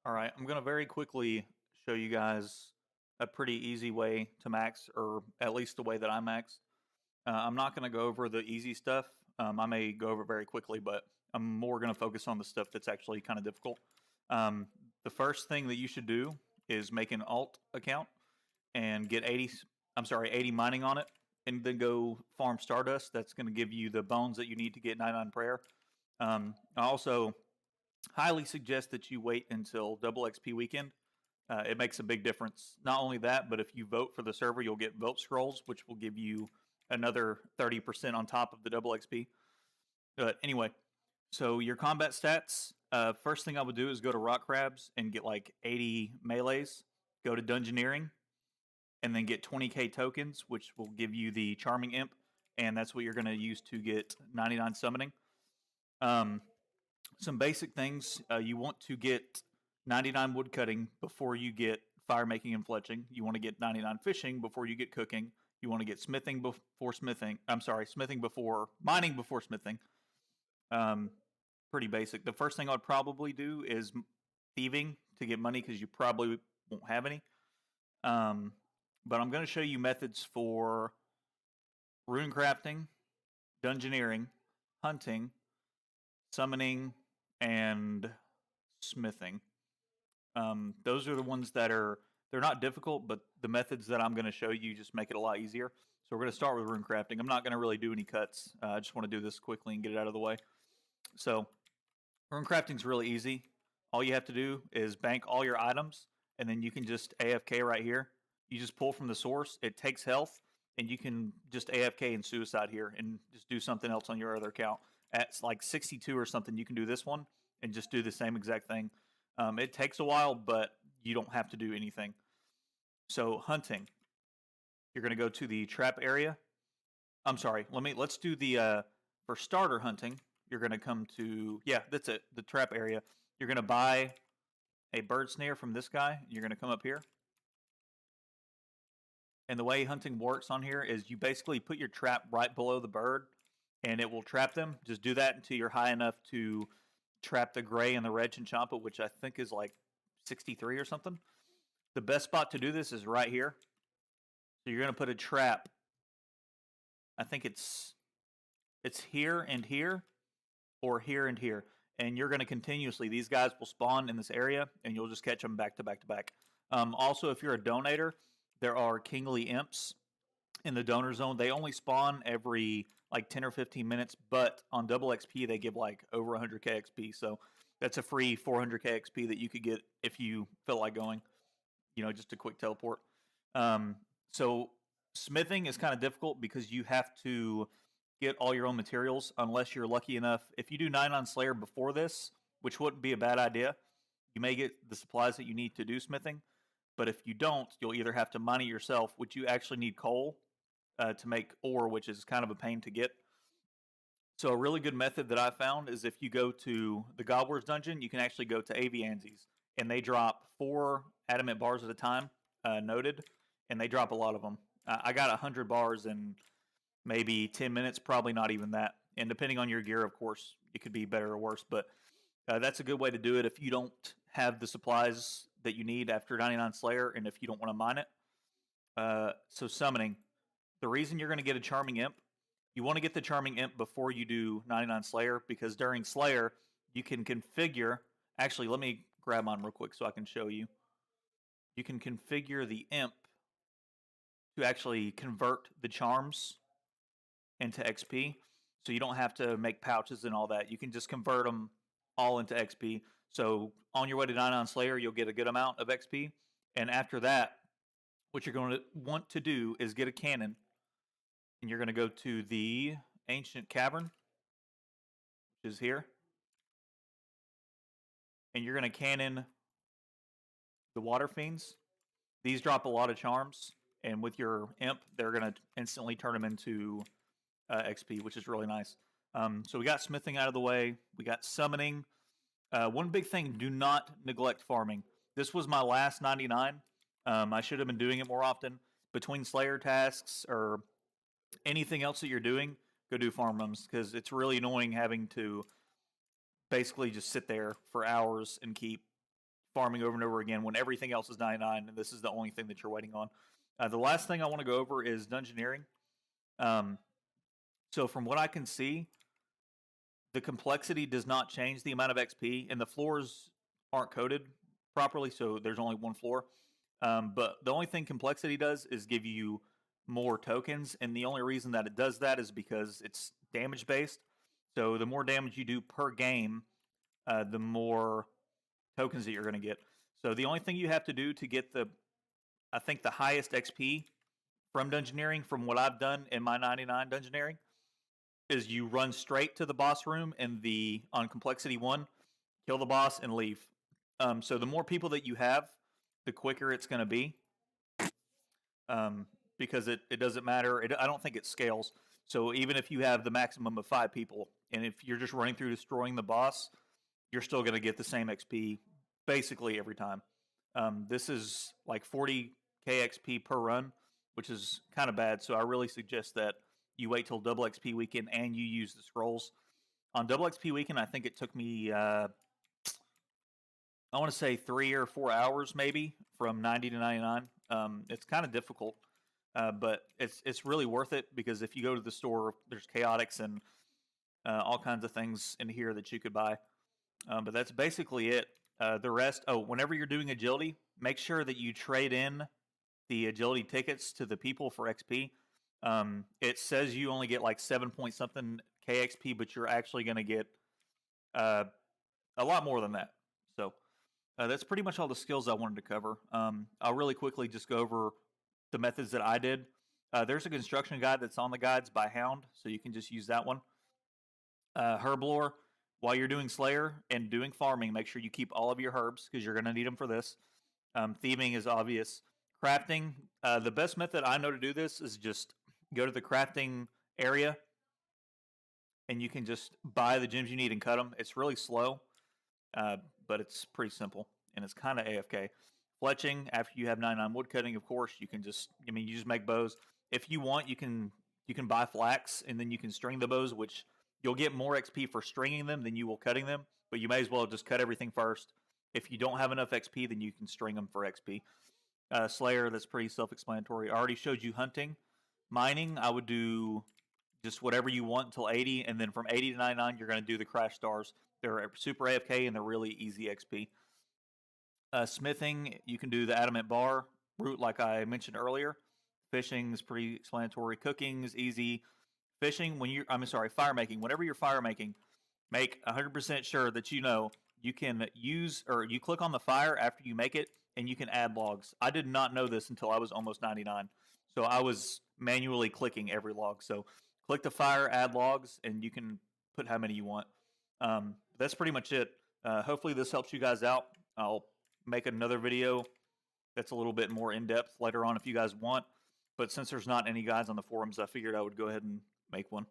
All right, I'm going to very quickly show you guys a pretty easy way to max, or at least the way that I max. I'm not going to go over the easy stuff. I may go over very quickly, but I'm more going to focus on the stuff that's actually kind of difficult. Um, the first thing that you should do is make an alt account and get 80 mining on it, and then go farm Stardust. That's going to give you the bones that you need to get 99 prayer. I also highly suggest that you wait until double XP weekend. It makes a big difference. Not only that, but if you vote for the server, you'll get vote scrolls, which will give you another 30% on top of the double XP. But anyway, so your combat stats. First thing I would do is go to rock crabs and get like 80 melees. Go to dungeoneering, and then get 20k tokens, which will give you the charming imp, and that's what you're going to use to get 99 summoning. Some basic things. You want to get 99 wood cutting before you get fire making and fletching. You want to get 99 fishing before you get cooking. You want to get smithing before smithing. I'm sorry, smithing before mining before smithing. Pretty basic. The first thing I'd probably do is thieving to get money because you probably won't have any. But I'm going to show you methods for rune crafting, dungeoneering, hunting, summoning, and smithing. Those are the ones that they're not difficult, but the methods that I'm going to show you just make it a lot easier. So we're going to start with rune crafting. I'm not going to really do any cuts. I just want to do this quickly and get it out of the way. So rune crafting is really easy. All you have to do is bank all your items, and then you can just AFK right here. You just pull from the source. It takes health, and you can just AFK and suicide here and just do something else on your other account. At like 62 or something, you can do this one and just do the same exact thing. It takes a while, but you don't have to do anything. So hunting, you're going to go to the trap area. I'm sorry. Let's do the for starter hunting. You're going to come to that's it. The trap area. You're going to buy a bird snare from this guy. You're going to come up here. And the way hunting works on here is you basically put your trap right below the bird, and it will trap them. Just do that until you're high enough to trap the gray and the red chinchompa, which I think is like 63 or something. The best spot to do this is right here. So you're going to put a trap. I think it's here and here, or here and here. And you're going to continuously, these guys will spawn in this area, and you'll just catch them back to back to back. Also, if you're a donator, there are kingly imps in the donor zone. They only spawn every like 10 or 15 minutes, but on double XP, they give like over 100k XP. So that's a free 400k XP that you could get if you feel like going, just a quick teleport. So smithing is kind of difficult because you have to get all your own materials unless you're lucky enough. If you do 9 on Slayer before this, which wouldn't be a bad idea, you may get the supplies that you need to do smithing. But if you don't, you'll either have to mine it yourself, which you actually need coal to make ore, which is kind of a pain to get. So a really good method that I found is if you go to the Gobblers dungeon, you can actually go to Avianzies, and they drop 4 adamant bars at a time, noted, and they drop a lot of them. I got 100 bars in maybe 10 minutes, probably not even that. And depending on your gear, of course, it could be better or worse, but that's a good way to do it if you don't have the supplies that you need after 99 Slayer, and if you don't want to mine it. So summoning. The reason you're going to get a Charming Imp, you want to get the Charming Imp before you do 99 Slayer, because during Slayer, you can configure... Actually, let me grab mine real quick so I can show you. You can configure the Imp to actually convert the charms into XP, so you don't have to make pouches and all that. You can just convert them all into XP. So on your way to 99 Slayer, you'll get a good amount of XP. And after that, what you're going to want to do is get a cannon. And you're going to go to the Ancient Cavern, which is here. And you're going to cannon the Water Fiends. These drop a lot of charms. And with your Imp, they're going to instantly turn them into XP, which is really nice. So we got smithing out of the way. We got summoning. One big thing, do not neglect farming. This was my last 99. I should have been doing it more often. Between Slayer tasks or anything else that you're doing, go do farm runs, because it's really annoying having to basically just sit there for hours and keep farming over and over again when everything else is 99 and this is the only thing that you're waiting on. The last thing I want to go over is dungeoneering. So from what I can see, the complexity does not change the amount of XP, and the floors aren't coded properly, so there's only one floor. But the only thing complexity does is give you more tokens, and the only reason that it does that is because it's damage based. So the more damage you do per game, the more tokens that you're going to get. So the only thing you have to do to get I think the highest XP from dungeoneering, from what I've done in my 99 dungeoneering, is you run straight to the boss room on complexity 1, kill the boss, and leave. So the more people that you have, the quicker it's going to be. Because it doesn't matter. I don't think it scales. So even if you have the maximum of 5 people, and if you're just running through destroying the boss, you're still going to get the same XP basically every time. This is like 40k XP per run, which is kind of bad. So I really suggest that you wait till double XP weekend and you use the scrolls. On double XP weekend, I think it took me, I want to say 3 or 4 hours maybe from 90 to 99. It's kind of difficult, but it's really worth it because if you go to the store, there's chaotics and all kinds of things in here that you could buy. But that's basically it. The rest, whenever you're doing agility, make sure that you trade in the agility tickets to the people for XP. It says you only get like 7 point something KXP, but you're actually going to get a lot more than that. So that's pretty much all the skills I wanted to cover. I'll really quickly just go over the methods that I did. There's a construction guide that's on the guides by Hound, so you can just use that one. Herblore, while you're doing Slayer and doing farming, make sure you keep all of your herbs because you're going to need them for this. Thieving is obvious. Crafting, the best method I know to do this is just go to the crafting area and you can just buy the gems you need and cut them. It's really slow, but it's pretty simple and it's kind of AFK. Fletching, after you have 99 wood cutting, of course, you can just, you just make bows. If you want, you can buy flax and then you can string the bows, which you'll get more XP for stringing them than you will cutting them, but you may as well just cut everything first. If you don't have enough XP, then you can string them for XP. Slayer, that's pretty self-explanatory. I already showed you hunting. Mining, I would do just whatever you want until 80, and then from 80 to 99, you're going to do the crash stars. They're super AFK, and they're really easy XP. Smithing, you can do the adamant bar route like I mentioned earlier. Fishing is pretty explanatory. Cooking is easy. Fishing, fire making. Whenever you're fire making, make 100% sure that you can use, or you click on the fire after you make it, and you can add logs. I did not know this until I was almost 99. So I was manually clicking every log. So click the fire, add logs, and you can put how many you want. That's pretty much it. Hopefully this helps you guys out. I'll make another video that's a little bit more in-depth later on if you guys want. But since there's not any guides on the forums, I figured I would go ahead and make one.